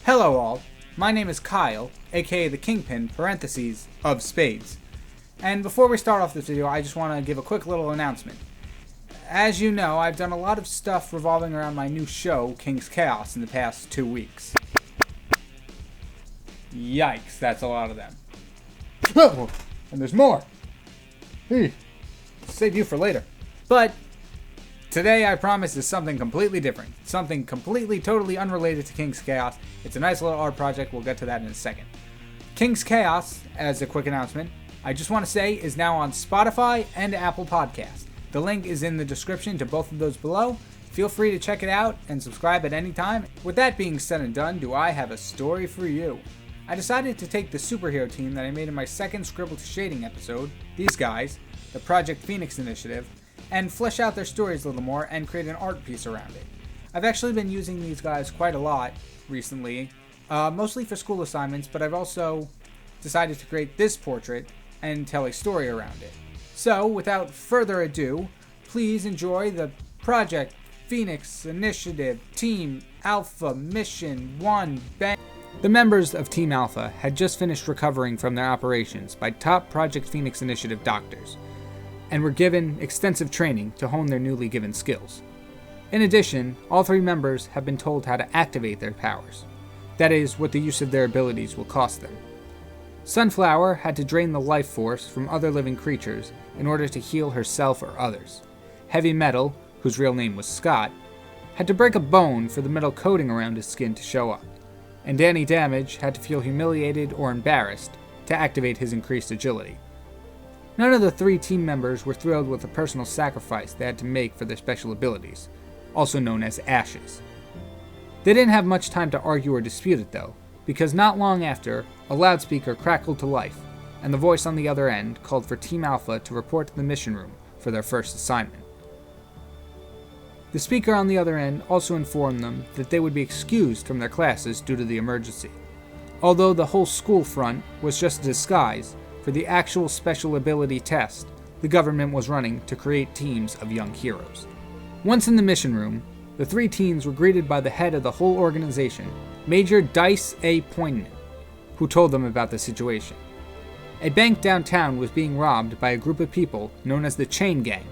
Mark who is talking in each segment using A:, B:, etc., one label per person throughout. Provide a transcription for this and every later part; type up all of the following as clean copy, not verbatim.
A: Hello all, my name is Kyle, aka the Kyng-Pin, parentheses, of Spades. And before we start off this video, I just want to give a quick little announcement. As you know, I've done a lot of stuff revolving around my new show, King's Chaos, in the past 2 weeks. Yikes, that's a lot of them. And there's more. Hey, save you for later. But today, I promise, is something completely different. Something completely, totally unrelated to King's Chaos. It's a nice little art project. We'll get to that in a second. King's Chaos, as a quick announcement, I just want to say, is now on Spotify and Apple Podcasts. The link is in the description to both of those below. Feel free to check it out and subscribe at any time. With that being said and done, do I have a story for you? I decided to take the superhero team that I made in my second Scribble to Shading episode, these guys, the Project Phoenix Initiative, and flesh out their stories a little more and create an art piece around it. I've actually been using these guys quite a lot recently, mostly for school assignments, but I've also decided to create this portrait and tell a story around it. So, without further ado, please enjoy the Project Phoenix Initiative Team Alpha Mission 1 Bang. The members of Team Alpha had just finished recovering from their operations by top Project Phoenix Initiative doctors, and were given extensive training to hone their newly given skills. In addition, all 3 members have been told how to activate their powers. That is, what the use of their abilities will cost them. Sunflower had to drain the life force from other living creatures in order to heal herself or others. Heavy Metal, whose real name was Scott, had to break a bone for the metal coating around his skin to show up. And Danny Damage had to feel humiliated or embarrassed to activate his increased agility. None of the 3 team members were thrilled with the personal sacrifice they had to make for their special abilities, also known as Ashes. They didn't have much time to argue or dispute it though, because not long after, a loudspeaker crackled to life, and the voice on the other end called for Team Alpha to report to the mission room for their first assignment. The speaker on the other end also informed them that they would be excused from their classes due to the emergency, although the whole school front was just a disguise for the actual special ability test the government was running to create teams of young heroes. Once in the mission room, the 3 teens were greeted by the head of the whole organization, Major Dice A. Pointman, who told them about the situation. A bank downtown was being robbed by a group of people known as the Chain Gang,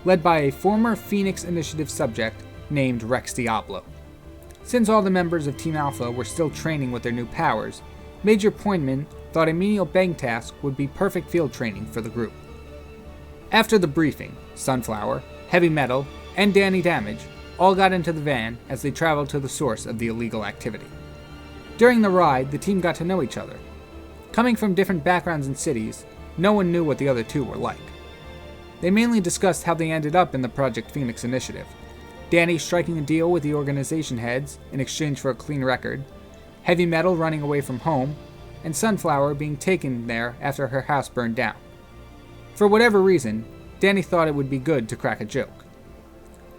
A: led by a former Phoenix Initiative subject named Rex Diablo. Since all the members of Team Alpha were still training with their new powers, Major Pointman thought a menial bank task would be perfect field training for the group. After the briefing, Sunflower, Heavy Metal, and Danny Damage all got into the van as they traveled to the source of the illegal activity. During the ride, the team got to know each other. Coming from different backgrounds and cities, no one knew what the other 2 were like. They mainly discussed how they ended up in the Project Phoenix Initiative, Danny striking a deal with the organization heads in exchange for a clean record, Heavy Metal running away from home, and Sunflower being taken there after her house burned down. For whatever reason, Danny thought it would be good to crack a joke.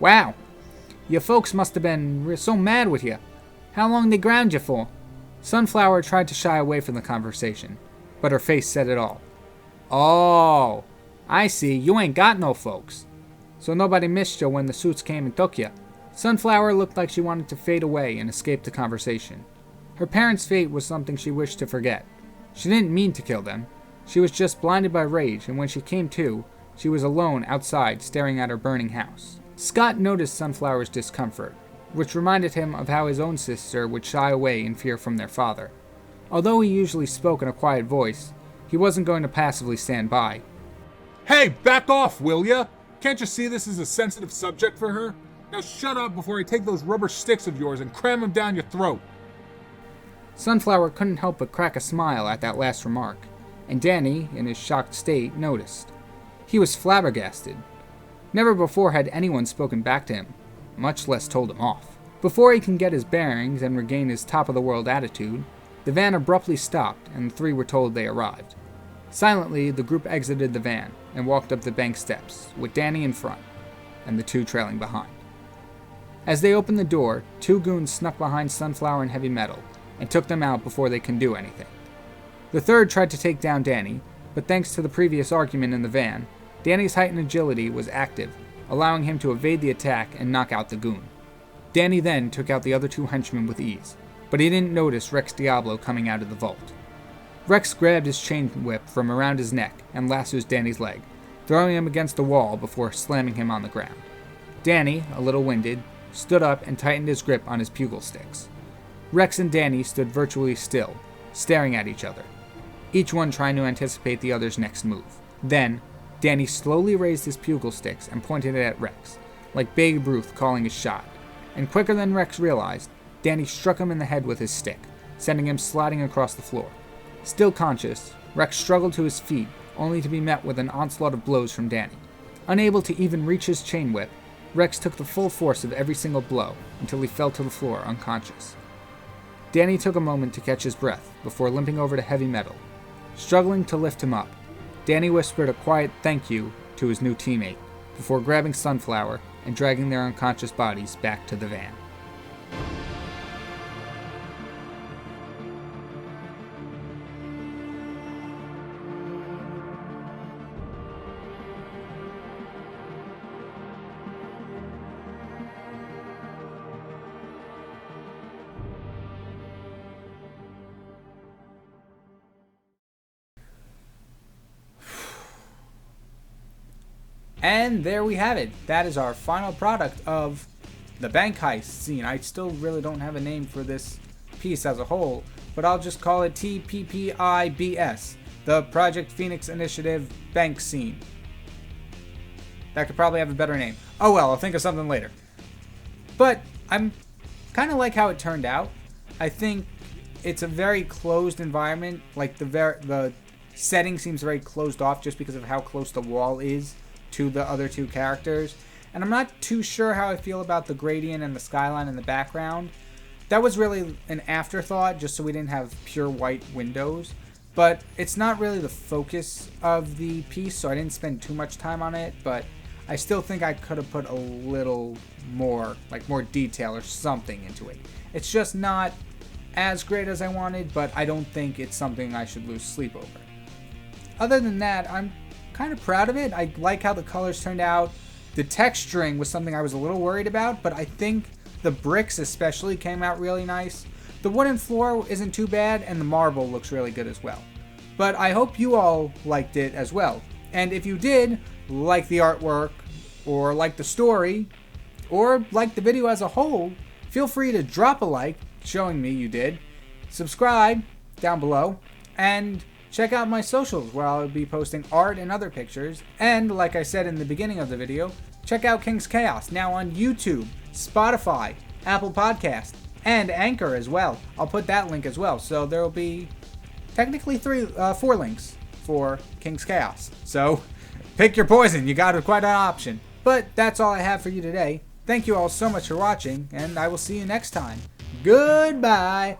A: "Wow, your folks must have been so mad with you. How long they ground you for?" Sunflower tried to shy away from the conversation, but her face said it all. "Oh, I see, you ain't got no folks. So nobody missed you when the suits came and took you." Sunflower looked like she wanted to fade away and escape the conversation. Her parents' fate was something she wished to forget. She didn't mean to kill them. She was just blinded by rage, and when she came to, she was alone outside staring at her burning house. Scott noticed Sunflower's discomfort, which reminded him of how his own sister would shy away in fear from their father. Although he usually spoke in a quiet voice, he wasn't going to passively stand by.
B: "Hey, back off, will ya? Can't you see this is a sensitive subject for her? Now shut up before I take those rubber sticks of yours and cram them down your throat."
A: Sunflower couldn't help but crack a smile at that last remark, and Danny, in his shocked state, noticed. He was flabbergasted. Never before had anyone spoken back to him, much less told him off. Before he can get his bearings and regain his top-of-the-world attitude, the van abruptly stopped and the 3 were told they arrived. Silently, the group exited the van and walked up the bank steps, with Danny in front, and the 2 trailing behind. As they opened the door, 2 goons snuck behind Sunflower and Heavy Metal, and took them out before they can do anything. The 3rd tried to take down Danny, but thanks to the previous argument in the van, Danny's heightened agility was active, allowing him to evade the attack and knock out the goon. Danny then took out the other 2 henchmen with ease, but he didn't notice Rex Diablo coming out of the vault. Rex grabbed his chain whip from around his neck and lassos Danny's leg, throwing him against the wall before slamming him on the ground. Danny, a little winded, stood up and tightened his grip on his pugil sticks. Rex and Danny stood virtually still, staring at each other, each one trying to anticipate the other's next move. Then, Danny slowly raised his pugil sticks and pointed it at Rex, like Babe Ruth calling his shot. And quicker than Rex realized, Danny struck him in the head with his stick, sending him sliding across the floor. Still conscious, Rex struggled to his feet, only to be met with an onslaught of blows from Danny. Unable to even reach his chain whip, Rex took the full force of every single blow until he fell to the floor unconscious. Danny took a moment to catch his breath before limping over to Heavy Metal. Struggling to lift him up, Danny whispered a quiet thank you to his new teammate before grabbing Sunflower and dragging their unconscious bodies back to the van. And there we have it. That is our final product of the bank heist scene. I still really don't have a name for this piece as a whole, but I'll just call it TPPIBS, the Project Phoenix Initiative bank scene. That could probably have a better name. Oh well, I'll think of something later. But I'm kind of like how it turned out. I think it's a very closed environment. Like the setting seems very closed off just because of how close the wall is to the other two characters. And I'm not too sure how I feel about the gradient and the skyline in the background. That was really an afterthought, just so we didn't have pure white windows. But it's not really the focus of the piece, so I didn't spend too much time on it. But I still think I could have put a little more, like more detail or something into it. It's just not as great as I wanted, but I don't think it's something I should lose sleep over. Other than that, I'm kind of proud of it. I like how the colors turned out. The texturing was something I was a little worried about, but I think the bricks especially came out really nice. The wooden floor isn't too bad, and the marble looks really good as well. But I hope you all liked it as well. And if you did like the artwork, or like the story, or like the video as a whole, feel free to drop a like showing me you did. Subscribe down below, and check out my socials where I'll be posting art and other pictures. And like I said in the beginning of the video, check out King's Chaos now on YouTube, Spotify, Apple Podcast, and Anchor as well. I'll put that link as well. So there will be technically 4 links for King's Chaos. So pick your poison. You got quite an option. But that's all I have for you today. Thank you all so much for watching, and I will see you next time. Goodbye.